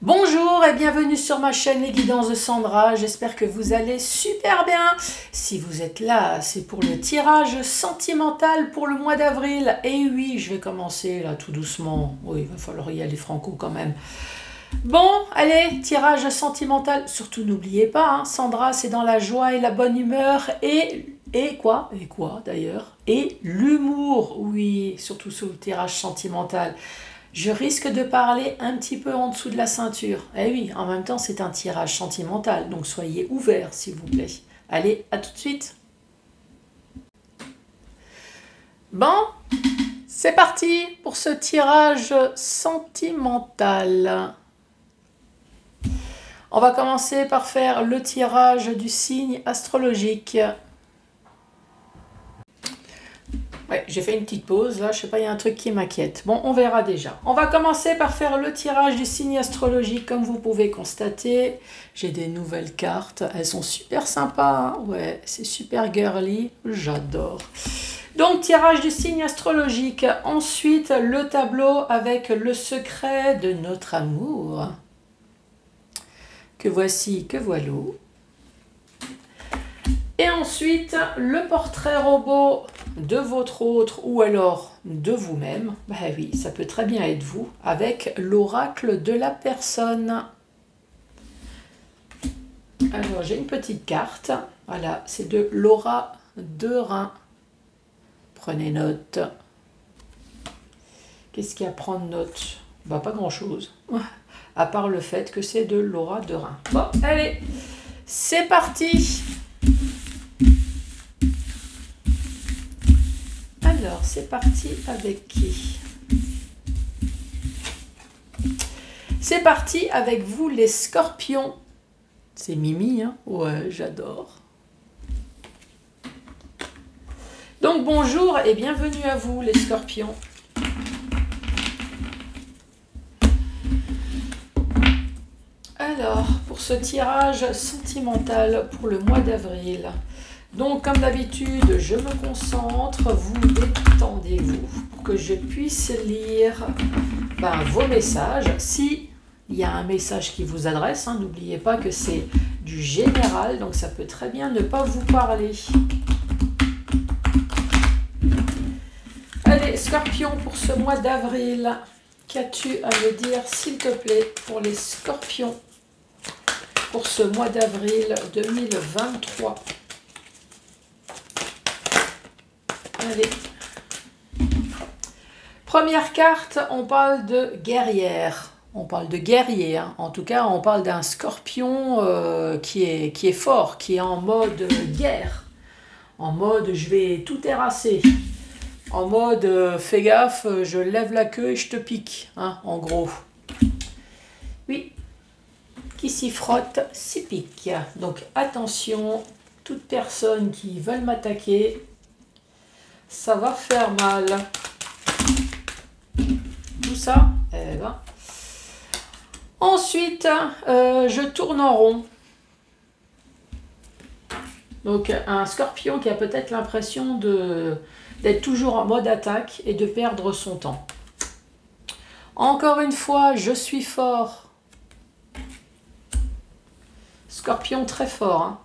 Bonjour et bienvenue sur ma chaîne Les Guidances de Sandra, j'espère que vous allez super bien. Si vous êtes là, c'est pour le tirage sentimental pour le mois d'avril. Et oui, je vais commencer là tout doucement, oui, il va falloir y aller franco quand même. Bon, allez, tirage sentimental, surtout n'oubliez pas, hein, Sandra c'est dans la joie et la bonne humeur et quoi d'ailleurs, et l'humour, oui, surtout sur le tirage sentimental. Je risque de parler un petit peu en dessous de la ceinture. Eh oui, en même temps, c'est un tirage sentimental, donc soyez ouverts, s'il vous plaît. Allez, à tout de suite. Bon, c'est parti pour ce tirage sentimental. On va commencer par faire le tirage du signe astrologique. Ouais, j'ai fait une petite pause, là, je sais pas, il y a un truc qui m'inquiète. Bon, on verra déjà. On va commencer par faire le tirage du signe astrologique, comme vous pouvez constater. J'ai des nouvelles cartes, elles sont super sympas, hein. Ouais, c'est super girly, j'adore. Donc, tirage du signe astrologique. Ensuite, le tableau avec le secret de notre amour. Que voici, que voilà. Et ensuite, le portrait robot de votre autre ou alors de vous-même. Ben oui, ça peut très bien être vous, avec l'oracle de la personne. Alors, j'ai une petite carte. Voilà, c'est de Laura de Rhin. Prenez note. Qu'est-ce qu'il y a à prendre note? Ben, pas grand-chose. À part le fait que c'est de Laura de Rhin. Bon, allez, c'est parti. Alors, c'est parti avec qui? C'est parti avec vous, les scorpions. C'est Mimi, hein? Ouais, j'adore. Donc, bonjour et bienvenue à vous, les scorpions. Alors, pour ce tirage sentimental pour le mois d'avril... Donc, comme d'habitude, je me concentre, vous détendez-vous pour que je puisse lire vos messages. Si il y a un message qui vous adresse, hein, n'oubliez pas que c'est du général, donc ça peut très bien ne pas vous parler. Allez, Scorpion, pour ce mois d'avril, qu'as-tu à me dire, s'il te plaît, pour les Scorpions, pour ce mois d'avril 2023? Allez. Première carte, on parle de guerrière. On parle de guerrier. Hein. En tout cas, on parle d'un scorpion qui est fort, qui est en mode guerre. En mode, je vais tout terrasser. En mode, fais gaffe, je lève la queue et je te pique. Hein, en gros. Oui. Qui s'y frotte, s'y pique. Donc, attention, toute personne qui veut m'attaquer... Ça va faire mal. Tout ça, eh ben. Ensuite, je tourne en rond. Donc, un scorpion qui a peut-être l'impression d'être toujours en mode attaque et de perdre son temps. Encore une fois, je suis fort. Scorpion très fort. Hein.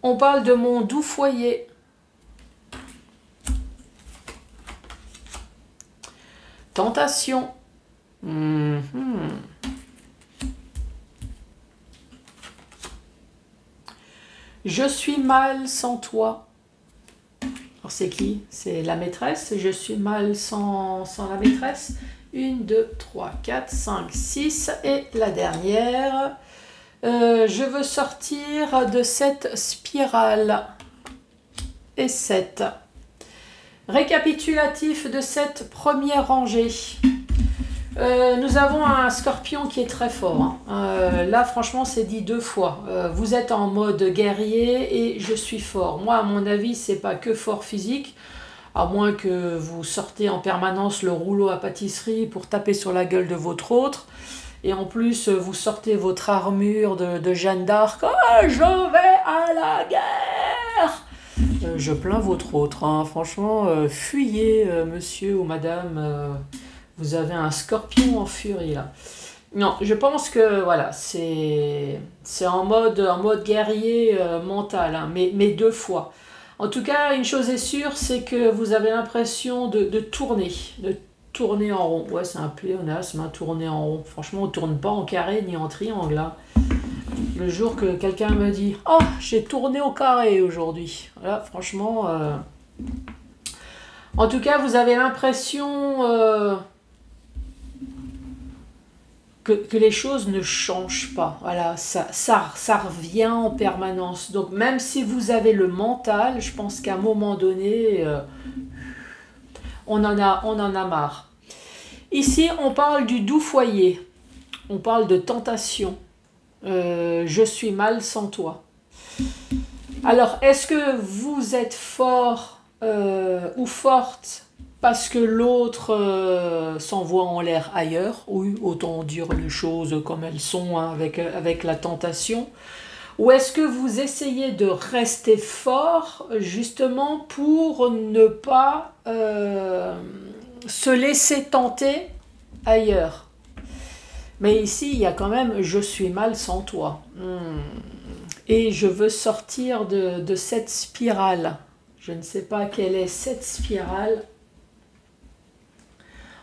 On parle de mon doux foyer. Tentation. Je suis mal sans toi. Alors c'est qui? C'est la maîtresse. Je suis mal sans la maîtresse. 1, 2, 3, 4, 5, 6. Et la dernière. Je veux sortir de cette spirale. Et 7. Récapitulatif de cette première rangée. Nous avons un scorpion qui est très fort. Hein. Là, franchement, c'est dit 2 fois. Vous êtes en mode guerrier et je suis fort. Moi, à mon avis, c'est pas que fort physique. À moins que vous sortez en permanence le rouleau à pâtisserie pour taper sur la gueule de votre autre. Et en plus, vous sortez votre armure de Jeanne d'Arc. Oh, je vais à la guerre! Je plains votre autre, hein. Franchement, fuyez, monsieur ou madame, vous avez un scorpion en furie là. Non, je pense que voilà, c'est en mode guerrier mental, hein, mais deux fois. En tout cas, une chose est sûre, c'est que vous avez l'impression de tourner en rond. Ouais, c'est un pléonasme, hein, tourner en rond. Franchement, on tourne pas en carré ni en triangle, hein. Le jour que quelqu'un me dit, oh, j'ai tourné au carré aujourd'hui. Voilà, franchement. En tout cas, vous avez l'impression que les choses ne changent pas. Voilà, ça revient en permanence. Donc même si vous avez le mental, je pense qu'à un moment donné, on en a marre. Ici, on parle du doux foyer. On parle de tentation. Je suis mal sans toi. Alors, est-ce que vous êtes fort ou forte parce que l'autre s'envoie en l'air ailleurs? Oui, autant dire les choses comme elles sont, hein, avec la tentation. Ou est-ce que vous essayez de rester fort justement pour ne pas se laisser tenter ailleurs? Mais ici, il y a quand même je suis mal sans toi. Et je veux sortir de cette spirale. Je ne sais pas quelle est cette spirale.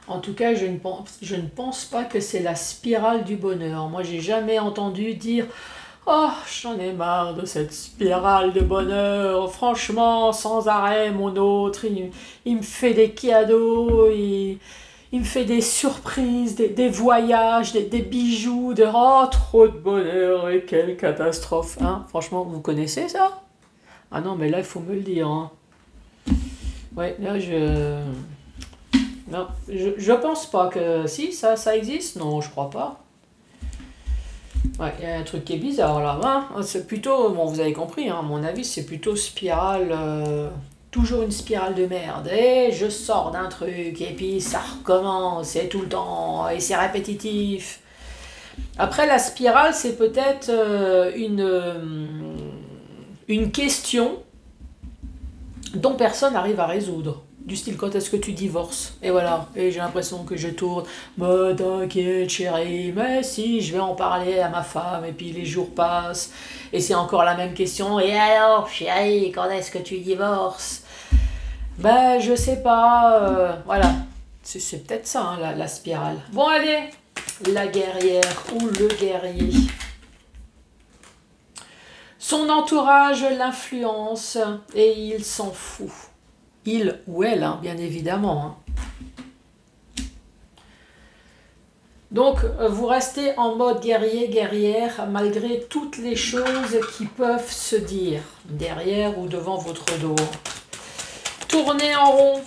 En tout cas, je ne pense pas que c'est la spirale du bonheur. Moi, j'ai jamais entendu dire « Oh, j'en ai marre de cette spirale de bonheur. Franchement, sans arrêt, mon autre, il me fait des cadeaux, il me fait des surprises, des voyages, des bijoux, oh, trop de bonheur et quelle catastrophe. » Hein, franchement, vous connaissez ça? Ah non, mais là, il faut me le dire. Hein. Ouais, là, non, je pense pas que... Si, ça existe? Non, je crois pas. Ouais, il y a un truc qui est bizarre là. Hein. C'est plutôt... Bon, vous avez compris, hein, à mon avis, c'est plutôt spirale... toujours une spirale de merde. Et je sors d'un truc, et puis ça recommence, et tout le temps, et c'est répétitif. Après, la spirale, c'est peut-être une question dont personne n'arrive à résoudre. Du style, quand est-ce que tu divorces? Et voilà, et j'ai l'impression que je tourne. Bah t'inquiète chérie, mais si, je vais en parler à ma femme, et puis les jours passent, et c'est encore la même question. Et alors chérie, quand est-ce que tu divorces? Ben je sais pas, voilà. C'est peut-être ça, hein, la spirale. Bon allez, la guerrière ou le guerrier. Son entourage l'influence et il s'en fout. Il ou elle, hein, bien évidemment. Hein. Donc, vous restez en mode guerrier, guerrière, malgré toutes les choses qui peuvent se dire, derrière ou devant votre dos. Tournez en rond.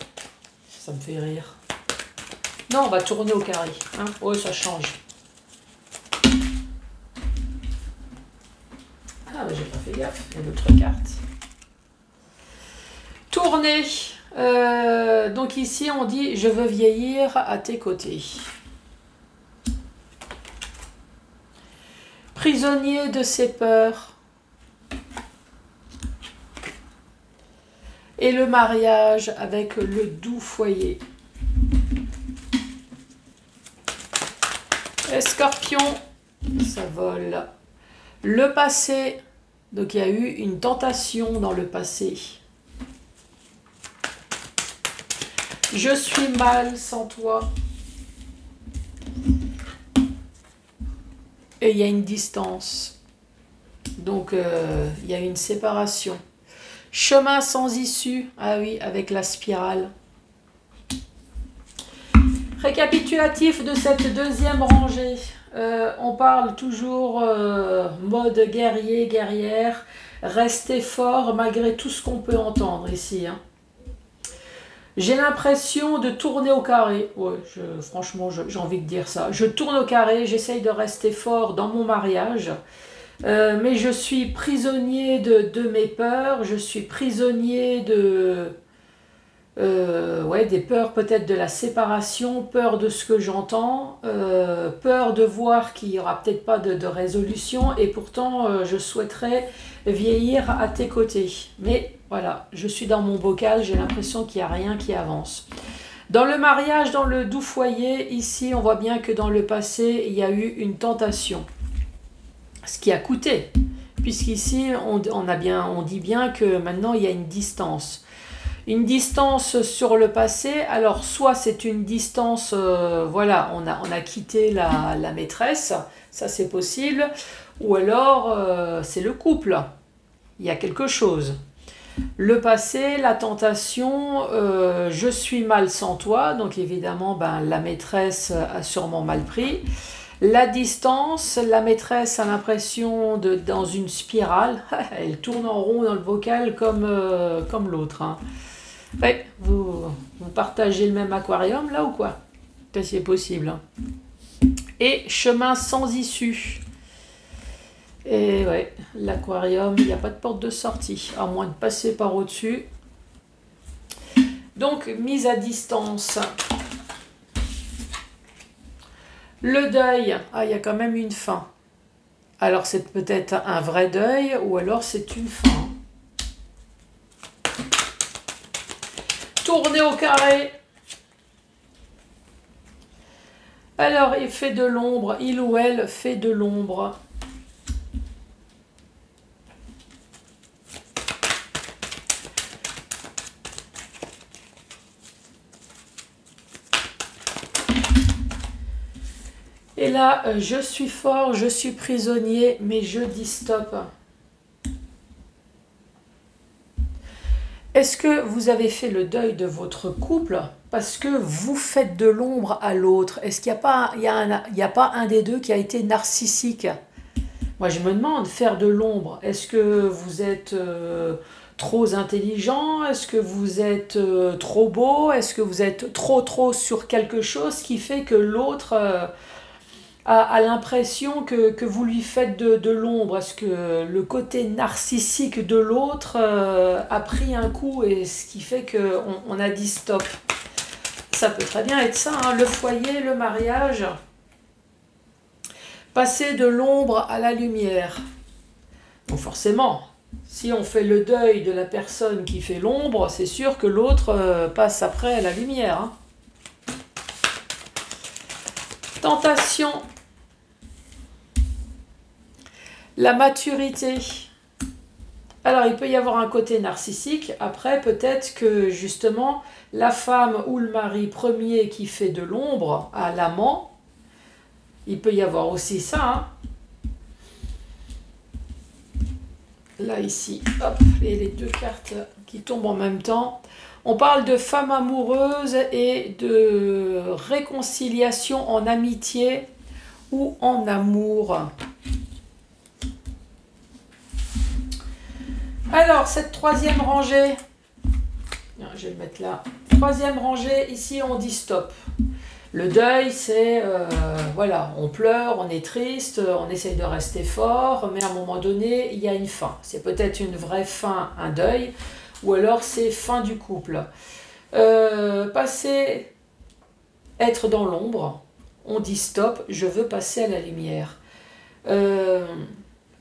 Ça me fait rire. Non, on va tourner au carré. Hein. Oh, ça change. Ah, bah, j'ai pas fait gaffe. Il y a d'autres cartes. Tournez. Donc ici, on dit « Je veux vieillir à tes côtés ». Prisonnier de ses peurs. Et le mariage avec le doux foyer. Scorpion, ça vole. Le passé, donc il y a eu une tentation dans le passé. Je suis mal sans toi. Et il y a une distance. Donc il y a une séparation. Chemin sans issue. Ah oui, avec la spirale. Récapitulatif de cette deuxième rangée. On parle toujours mode guerrier, guerrière. Restez fort malgré tout ce qu'on peut entendre ici. Hein. J'ai l'impression de tourner au carré. Ouais, franchement, j'ai envie de dire ça. Je tourne au carré, j'essaye de rester fort dans mon mariage. Mais je suis prisonnier de mes peurs. Je suis prisonnier des peurs peut-être de la séparation, peur de ce que j'entends, peur de voir qu'il n'y aura peut-être pas de résolution. Et pourtant, je souhaiterais vieillir à tes côtés. Mais voilà, je suis dans mon bocal, j'ai l'impression qu'il n'y a rien qui avance. Dans le mariage, dans le doux foyer, ici, on voit bien que dans le passé, il y a eu une tentation. Ce qui a coûté, puisqu'ici, on dit bien que maintenant, il y a une distance. Une distance sur le passé, alors soit c'est une distance, voilà, on a quitté la maîtresse, ça c'est possible, ou alors c'est le couple, il y a quelque chose. Le passé, la tentation, je suis mal sans toi, donc évidemment ben, la maîtresse a sûrement mal pris. La distance, la maîtresse a l'impression de dans une spirale, elle tourne en rond dans le bocal comme l'autre. Hein. Ouais, vous partagez le même aquarium là ou quoi? C'est possible. Hein. Et chemin sans issue. Et ouais, l'aquarium, il n'y a pas de porte de sortie, à moins de passer par au-dessus. Donc, mise à distance. Le deuil, il y a quand même une fin. Alors, c'est peut-être un vrai deuil, ou alors c'est une fin. Tournez au carré. Alors, il fait de l'ombre, il ou elle fait de l'ombre. Et là, je suis fort, je suis prisonnier, mais je dis stop. Est-ce que vous avez fait le deuil de votre couple parce que vous faites de l'ombre à l'autre? Est-ce qu'il n'y a pas un des deux qui a été narcissique? Moi, je me demande, faire de l'ombre, est-ce que vous êtes trop intelligent? Est-ce que vous êtes trop beau? Est-ce que vous êtes trop sur quelque chose qui fait que l'autre a l'impression que vous lui faites de l'ombre? Est-ce que le côté narcissique de l'autre a pris un coup et ce qui fait qu'on a dit stop? Ça peut très bien être ça, hein, le foyer, le mariage. Passer de l'ombre à la lumière. Donc forcément, si on fait le deuil de la personne qui fait l'ombre, c'est sûr que l'autre passe après à la lumière. Hein. Tentation. La maturité. Alors, il peut y avoir un côté narcissique. Après, peut-être que justement, la femme ou le mari premier qui fait de l'ombre à l'amant, il peut y avoir aussi ça. Hein. Là, ici, hop, et les deux cartes qui tombent en même temps. On parle de femme amoureuse et de réconciliation en amitié ou en amour. Alors, cette troisième rangée, je vais le mettre là. Troisième rangée, ici on dit stop. Le deuil, c'est, voilà, on pleure, on est triste, on essaye de rester fort, mais à un moment donné, il y a une fin. C'est peut-être une vraie fin, un deuil, ou alors c'est fin du couple. Passer, être dans l'ombre, on dit stop, je veux passer à la lumière.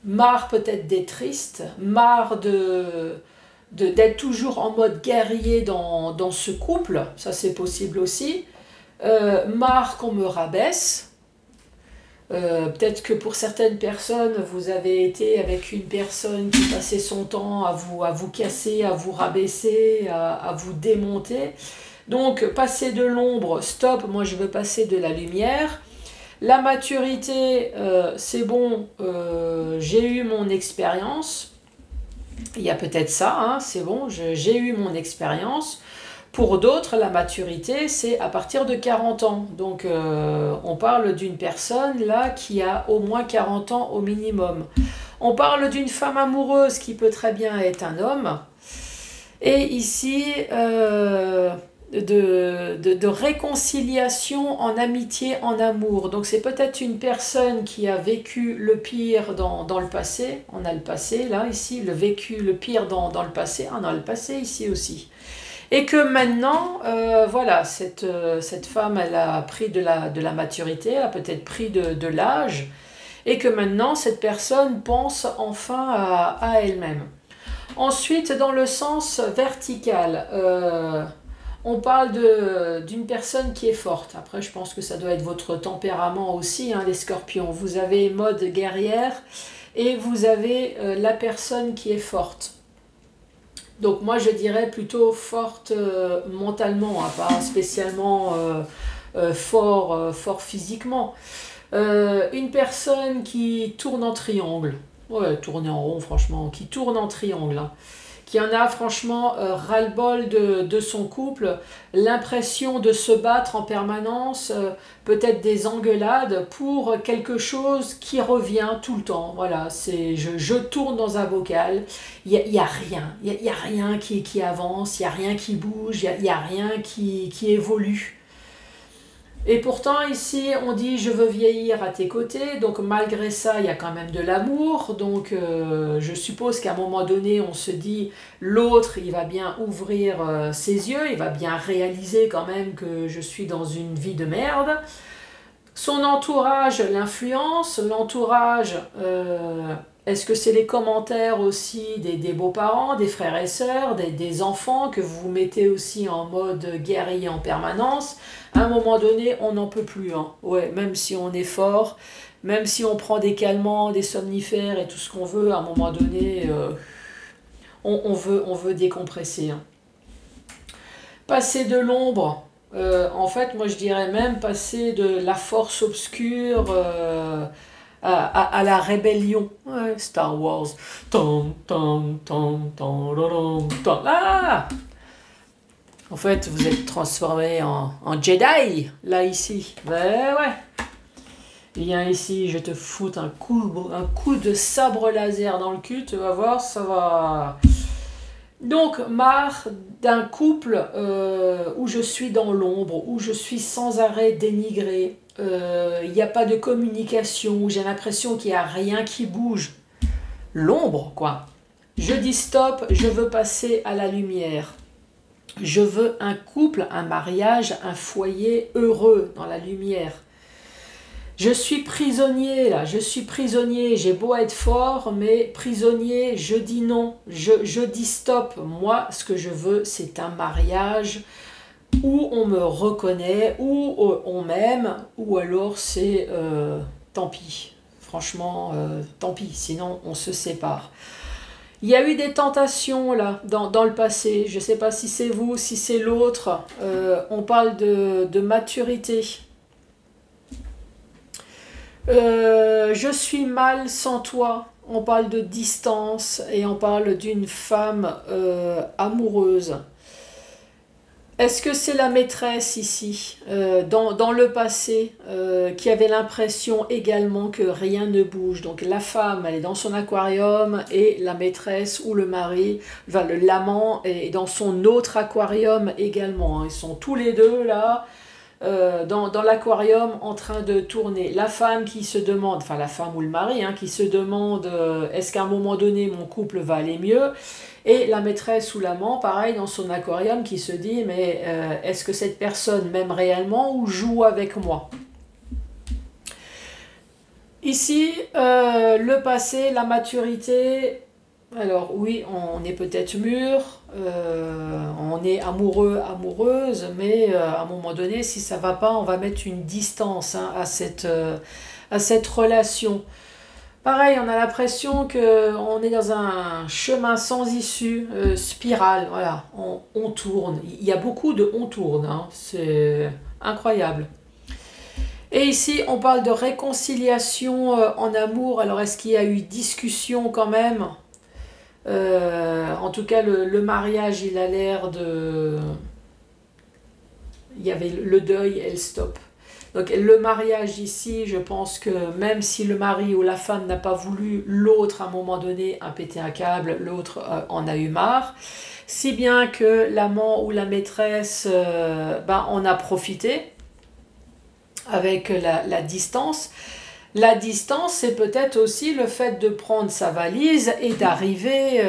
Marre peut-être d'être triste, marre d'être toujours en mode guerrier dans ce couple, ça c'est possible aussi. Marre qu'on me rabaisse. Peut-être que pour certaines personnes, vous avez été avec une personne qui passait son temps à vous casser, à vous rabaisser, à vous démonter. Donc, passer de l'ombre, stop, moi je veux passer de la lumière. La maturité, c'est bon, j'ai eu mon expérience. Il y a peut-être ça, hein, c'est bon, j'ai eu mon expérience. Pour d'autres, la maturité, c'est à partir de 40 ans. Donc, on parle d'une personne là qui a au moins 40 ans au minimum. On parle d'une femme amoureuse qui peut très bien être un homme. Et ici, de réconciliation en amitié, en amour. Donc, c'est peut-être une personne qui a vécu le pire dans le passé. On a le passé là, ici, le pire dans le passé. On a le passé ici aussi. Et que maintenant, voilà, cette femme, elle a pris de la maturité, elle a peut-être pris de l'âge, et que maintenant, cette personne pense enfin à elle-même. Ensuite, dans le sens vertical, On parle d'une personne qui est forte. Après, je pense que ça doit être votre tempérament aussi, hein, les scorpions. Vous avez mode guerrière et vous avez la personne qui est forte. Donc moi, je dirais plutôt forte mentalement, hein, pas spécialement fort physiquement. Une personne qui tourne en triangle. Ouais, tourner en rond, franchement. Qui tourne en triangle, hein, qui en a franchement ras-le-bol de son couple, l'impression de se battre en permanence, peut-être des engueulades pour quelque chose qui revient tout le temps. Voilà, c'est je tourne dans un bocal, y a rien, il y a rien qui avance, il n'y a rien qui bouge, il y a rien qui évolue. Et pourtant, ici, on dit je veux vieillir à tes côtés, donc malgré ça, il y a quand même de l'amour. Donc, je suppose qu'à un moment donné, on se dit l'autre, il va bien ouvrir ses yeux, il va bien réaliser quand même que je suis dans une vie de merde. Son entourage l'influence, l'entourage, est-ce que c'est les commentaires aussi des beaux-parents, des frères et sœurs, des enfants que vous mettez aussi en mode guerrier en permanence? À un moment donné, on n'en peut plus, hein. Ouais, même si on est fort, même si on prend des calmants, des somnifères et tout ce qu'on veut, à un moment donné, on veut décompresser, hein. Passer de l'ombre, en fait, moi je dirais même passer de la force obscure à la rébellion. Ouais, Star Wars. Ah! En fait, vous êtes transformé en Jedi, là, ici. Ouais. Viens ici, je te foute un coup de sabre laser dans le cul, tu vas voir, ça va... Donc, marre d'un couple où je suis dans l'ombre, où je suis sans arrêt dénigrée, il n'y a pas de communication, où j'ai l'impression qu'il n'y a rien qui bouge. L'ombre, quoi. Je dis stop, je veux passer à la lumière. Je veux un couple, un mariage, un foyer heureux dans la lumière. Je suis prisonnier là, je suis prisonnier, j'ai beau être fort, mais prisonnier, je dis non, je dis stop. Moi, ce que je veux, c'est un mariage où on me reconnaît, où on m'aime, ou alors c'est tant pis. Franchement, tant pis, sinon on se sépare. Il y a eu des tentations là, dans le passé, je ne sais pas si c'est vous, si c'est l'autre, on parle de maturité. Je suis mal sans toi, on parle de distance et on parle d'une femme amoureuse. Est-ce que c'est la maîtresse ici, dans le passé, qui avait l'impression également que rien ne bouge? Donc la femme, elle est dans son aquarium et la maîtresse ou le mari, enfin l'amant est dans son autre aquarium également, hein. Ils sont tous les deux là, dans l'aquarium en train de tourner. La femme qui se demande, enfin la femme ou le mari, hein, qui se demande est-ce qu'à un moment donné mon couple va aller mieux? Et la maîtresse ou l'amant, pareil, dans son aquarium, qui se dit mais est-ce que cette personne m'aime réellement ou joue avec moi? Ici, le passé, la maturité. Alors oui, on est peut-être mûr, on est amoureux, amoureuse, mais à un moment donné, si ça va pas, on va mettre une distance, hein, à cette relation. Pareil, on a l'impression qu'on est dans un chemin sans issue, spirale, voilà, on tourne. Il y a beaucoup de on tourne, hein, c'est incroyable. Et ici, on parle de réconciliation en amour. Alors, est-ce qu'il y a eu discussion quand même? En tout cas, le mariage, il a l'air de... Il y avait le deuil et le stop. Donc le mariage ici, je pense que même si le mari ou la femme n'a pas voulu, l'autre à un moment donné a pété un câble, l'autre en a eu marre. Si bien que l'amant ou la maîtresse en a profité avec la distance. La distance, c'est peut-être aussi le fait de prendre sa valise et d'arriver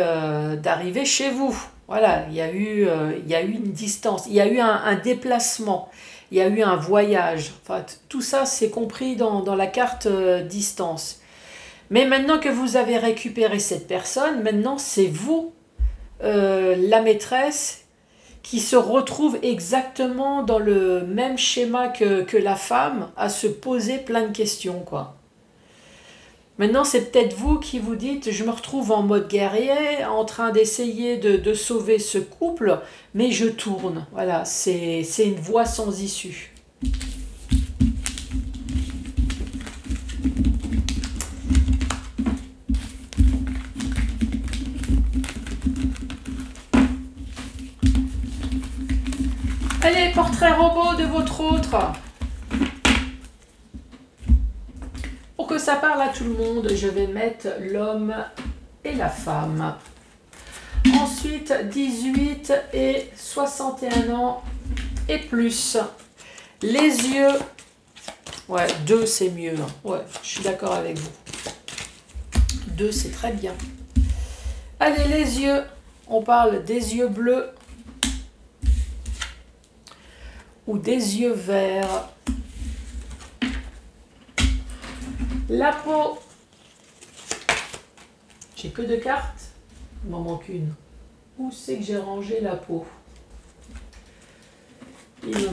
chez vous. Voilà, il y a eu une distance, il y a eu un déplacement, il y a eu un voyage. Enfin, tout ça, c'est compris dans la carte distance. Mais maintenant que vous avez récupéré cette personne, maintenant c'est vous, la maîtresse, qui se retrouve exactement dans le même schéma que la femme, à se poser plein de questions, quoi. Maintenant, c'est peut-être vous qui vous dites, je me retrouve en mode guerrier, en train d'essayer de sauver ce couple, mais je tourne. Voilà, c'est une voie sans issue. Allez, portrait robot de votre autre. Pour que ça parle à tout le monde, je vais mettre l'homme et la femme. Ensuite, 18 et 61 ans et plus. Les yeux, ouais, 2 c'est mieux. Ouais, je suis d'accord avec vous. 2 c'est très bien. Allez, les yeux, on parle des yeux bleus ou des yeux verts. La peau, j'ai que 2 cartes, il m'en manque une. Où c'est que j'ai rangé la peau? Il me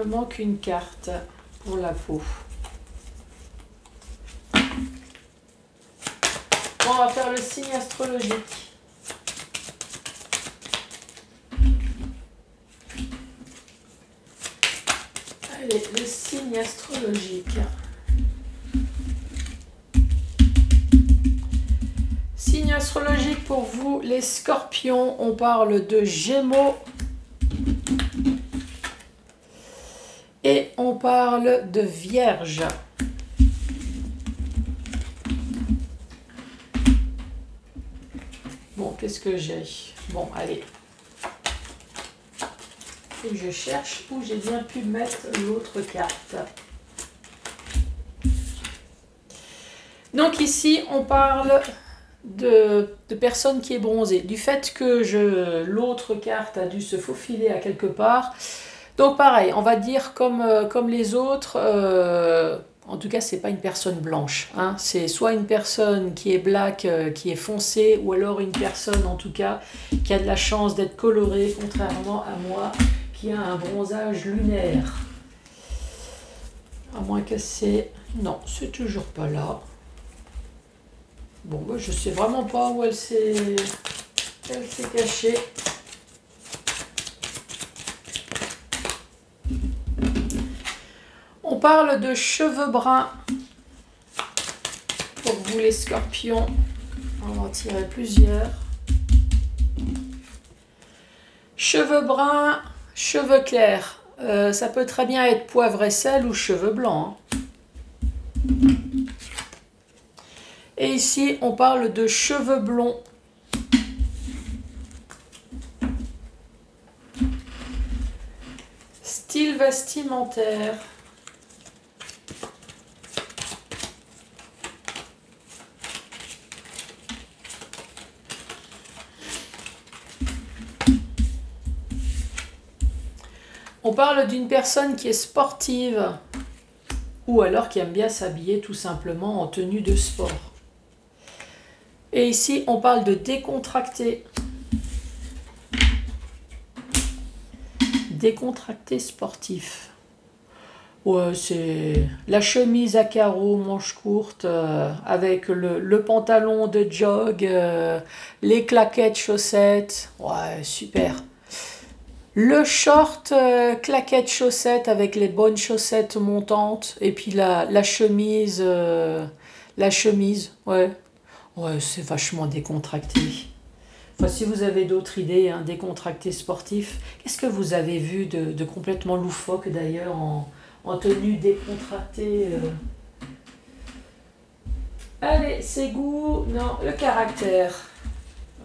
manque une carte pour la peau. Bon, on va faire le signe astrologique. Allez, le signe astrologique. Signe astrologique pour vous, les scorpions. On parle de Gémeaux. Et on parle de Vierge. Bon, qu'est-ce que j'ai? Bon, allez. Faut que je cherche où j'ai bien pu mettre l'autre carte. Donc ici, on parle de personne qui est bronzée. Du fait que l'autre carte a dû se faufiler à quelque part. Donc pareil, on va dire comme les autres, en tout cas c'est pas une personne blanche, hein. C'est soit une personne qui est black, qui est foncée, ou alors une personne en tout cas qui a de la chance d'être colorée, contrairement à moi qui a un bronzage lunaire. À moins que c'est... Non, c'est toujours pas là. Bon, bah, je sais vraiment pas où elle s'est cachée. On parle de cheveux bruns pour vous les scorpions. On va en tirer plusieurs. Cheveux bruns, cheveux clairs. Ça peut très bien être poivre et sel ou cheveux blancs, hein. Et ici, on parle de cheveux blonds. Style vestimentaire. On parle d'une personne qui est sportive ou alors qui aime bien s'habiller tout simplement en tenue de sport. Et ici, on parle de décontracté. Décontracté sportif. Ouais, c'est la chemise à carreaux, manches courtes, avec le pantalon de jog, les claquettes chaussettes. Ouais, super. Le short, claquettes chaussettes avec les bonnes chaussettes montantes. Et puis la chemise, ouais. Ouais, c'est vachement décontracté. Enfin, si vous avez d'autres idées, hein, décontracté sportif. Qu'est-ce que vous avez vu de complètement loufoque d'ailleurs en tenue décontractée? Allez, c'est goût. Non, le caractère.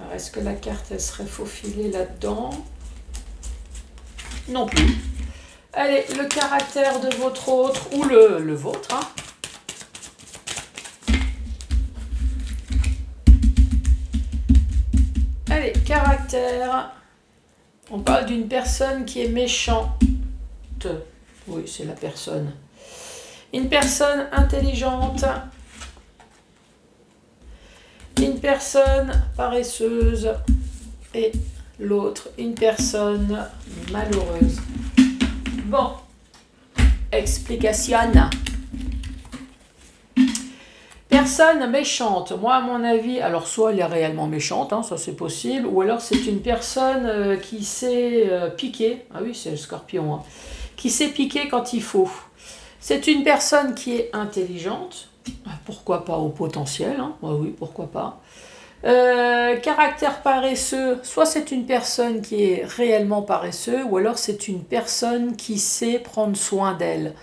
Alors, est-ce que la carte, elle serait faufilée là-dedans? Non plus. Allez, le caractère de votre autre, ou le vôtre, hein. Allez, caractère. On parle d'une personne qui est méchante. Oui, c'est la personne. Une personne intelligente. Une personne paresseuse et l'autre, une personne malheureuse. Bon, explication. Personne méchante. Moi, à mon avis, alors soit elle est réellement méchante, hein, ça c'est possible, ou alors c'est une personne qui sait piquer. Ah oui, c'est le scorpion. Hein, qui sait piquer quand il faut. C'est une personne qui est intelligente. Pourquoi pas au potentiel, hein, oui, pourquoi pas. Caractère paresseux, soit c'est une personne qui est réellement paresseuse, ou alors c'est une personne qui sait prendre soin d'elle,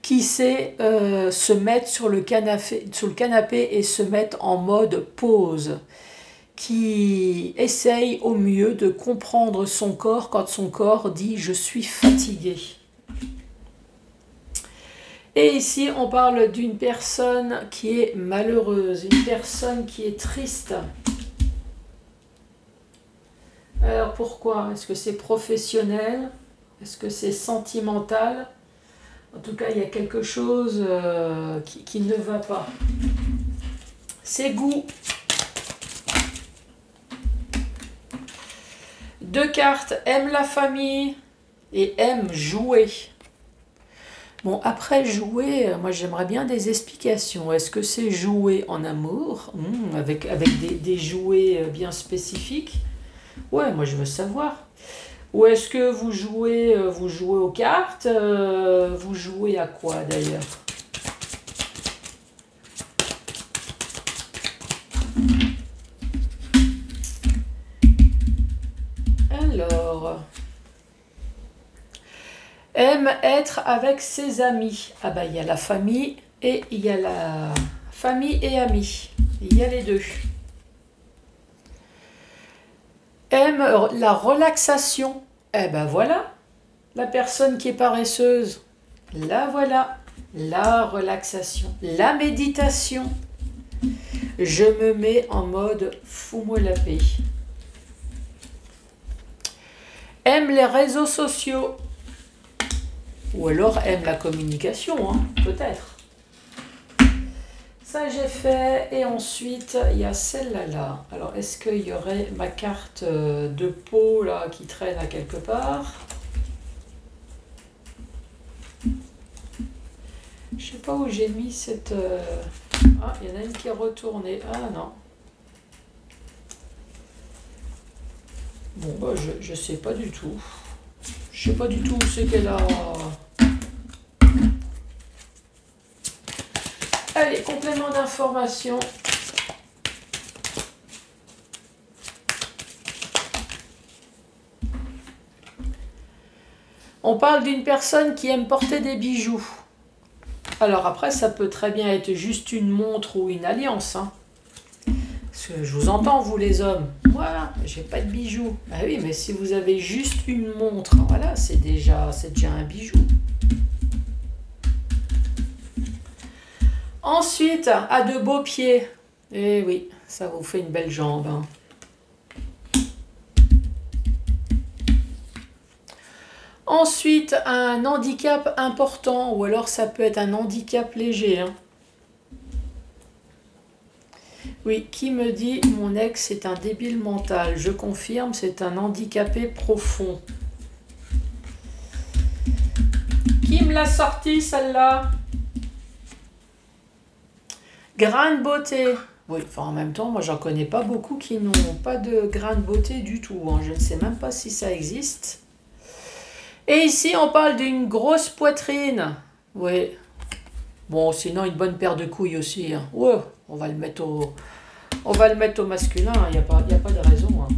qui sait se mettre sur le canapé et se mettre en mode pause, qui essaye au mieux de comprendre son corps quand son corps dit « je suis fatigué ». Et ici, on parle d'une personne qui est malheureuse, une personne qui est triste. Alors pourquoi? Est-ce que c'est professionnel? Est-ce que c'est sentimental? En tout cas, il y a quelque chose qui ne va pas. Ses goûts. 2 cartes, aime la famille et aime jouer. Bon, après jouer, moi j'aimerais bien des explications. Est-ce que c'est jouer en amour, avec des jouets bien spécifiques? Ouais, moi je veux savoir. Ou est-ce que vous jouez aux cartes? Vous jouez à quoi d'ailleurs? Alors... aime être avec ses amis. Ah bah il y a la famille et il y a la famille et amis. Il y a les deux. Aime la relaxation. Eh ben voilà, la personne qui est paresseuse. La voilà, la relaxation, la méditation. Je me mets en mode fous-moi la paix. Aime les réseaux sociaux. Ou alors aime la communication, hein, peut-être. Ça j'ai fait. Et ensuite, il y a celle-là. Là. Alors, est-ce qu'il y aurait ma carte de peau là, qui traîne à quelque part? Je sais pas où j'ai mis cette... Ah, il y en a une qui est retournée. Ah non. Bon, bah, je sais pas du tout. Je sais pas du tout où c'est qu'elle a... Allez, complément d'information. On parle d'une personne qui aime porter des bijoux. Alors après, ça peut très bien être juste une montre ou une alliance. Hein. Parce que je vous entends, vous les hommes. Voilà, j'ai pas de bijoux. Ah oui, mais si vous avez juste une montre, voilà, c'est déjà un bijou. Ensuite, à de beaux pieds. Eh oui, ça vous fait une belle jambe. Hein. Ensuite, un handicap important, ou alors ça peut être un handicap léger. Hein. Oui, qui me dit « Mon ex est un débile mental ». Je confirme, c'est un handicapé profond. Qui me l'a sorti, celle-là? Grain de beauté. Oui, enfin en même temps, moi j'en connais pas beaucoup qui n'ont pas de grain de beauté du tout. Hein. Je ne sais même pas si ça existe. Et ici, on parle d'une grosse poitrine. Oui. Bon, sinon, une bonne paire de couilles aussi. Hein. Ouais, on va le mettre au masculin. Il n'y a pas de raison. Hein.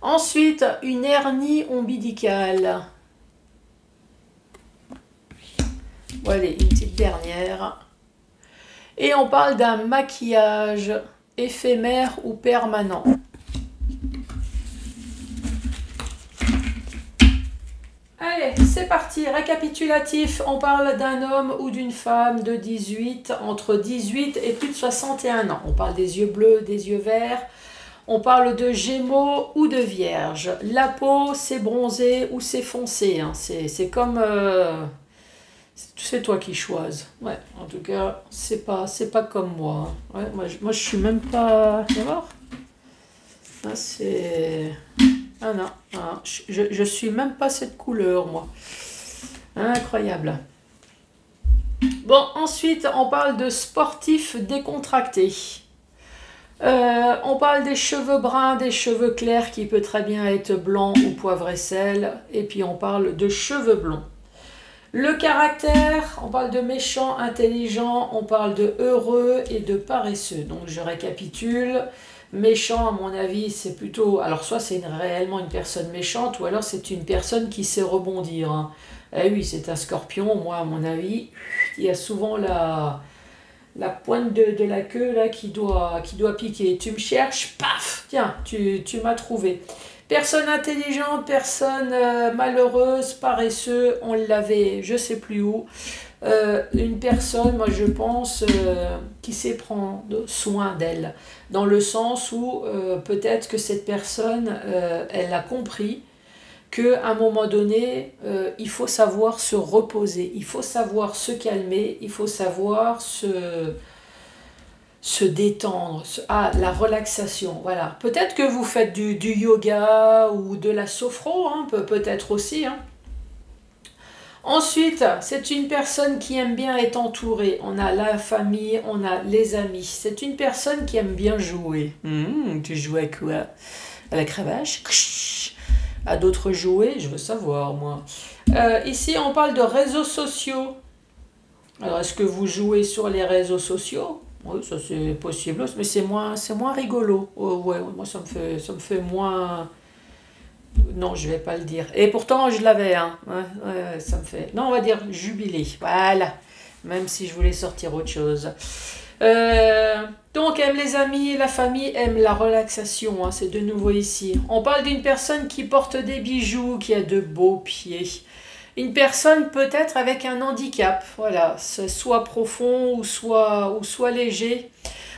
Ensuite, une hernie ombilicale. Voilà, une petite dernière. Et on parle d'un maquillage éphémère ou permanent. Allez, c'est parti, récapitulatif. On parle d'un homme ou d'une femme de 18, entre 18 et plus de 61 ans. On parle des yeux bleus, des yeux verts. On parle de Gémeaux ou de Vierge. La peau, c'est bronzé ou c'est foncé. Hein. C'est comme C'est toi qui choisis. Ouais, en tout cas, c'est pas comme moi. Ouais, moi, je suis même pas... Tu vas voir? Ah, c'est... Ah non, ah, je suis même pas cette couleur, moi. Incroyable. Bon, ensuite, on parle de sportifs décontractés. On parle des cheveux bruns, des cheveux clairs qui peut très bien être blanc ou poivre et sel. Et puis on parle de cheveux blonds. Le caractère, on parle de méchant, intelligent, on parle de heureux et de paresseux. Donc je récapitule. Méchant, à mon avis, c'est plutôt... Alors soit c'est réellement une personne méchante ou alors c'est une personne qui sait rebondir. Hein. Eh oui, c'est un scorpion, moi à mon avis. Il y a souvent la pointe de la queue là qui doit piquer. Tu me cherches, paf, tiens, tu m'as trouvé. Personne intelligente, personne malheureuse, paresseux, on l'avait, je sais plus où. Une personne, moi je pense, qui sait prendre soin d'elle, dans le sens où peut-être que cette personne, elle a compris qu'à un moment donné, il faut savoir se reposer, il faut savoir se calmer, il faut savoir se détendre, la relaxation, voilà. Peut-être que vous faites du yoga ou de la sophro, hein, peut-être aussi. Hein. Ensuite, c'est une personne qui aime bien être entourée. On a la famille, on a les amis. C'est une personne qui aime bien jouer. Tu joues à quoi? À la cravache? À d'autres jouets? Je veux savoir, moi. Ici, on parle de réseaux sociaux. Alors, est-ce que vous jouez sur les réseaux sociaux? Oui, ça c'est possible, mais c'est moins rigolo. Oh, ouais, moi ça me fait moins... Non, je vais pas le dire. Et pourtant, je l'avais, hein. Ouais, ça me fait... Non, on va dire jubilé. Voilà. Même si je voulais sortir autre chose. Donc, aime les amis, la famille, aime la relaxation. Hein, c'est de nouveau ici. On parle d'une personne qui porte des bijoux, qui a de beaux pieds. Une personne peut-être avec un handicap. Voilà, soit profond ou soit léger.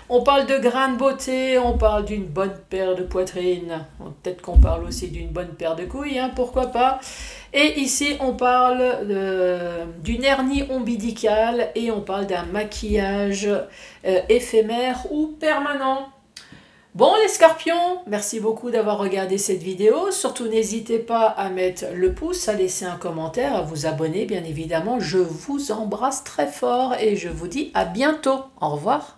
On parle de grain de beauté, on parle d'une bonne paire de poitrine. Peut-être qu'on parle aussi d'une bonne paire de couilles, hein, pourquoi pas. Et ici, on parle d'une hernie ombilicale et on parle d'un maquillage éphémère ou permanent. Bon les scorpions, merci beaucoup d'avoir regardé cette vidéo. Surtout n'hésitez pas à mettre le pouce, à laisser un commentaire, à vous abonner bien évidemment. Je vous embrasse très fort et je vous dis à bientôt. Au revoir.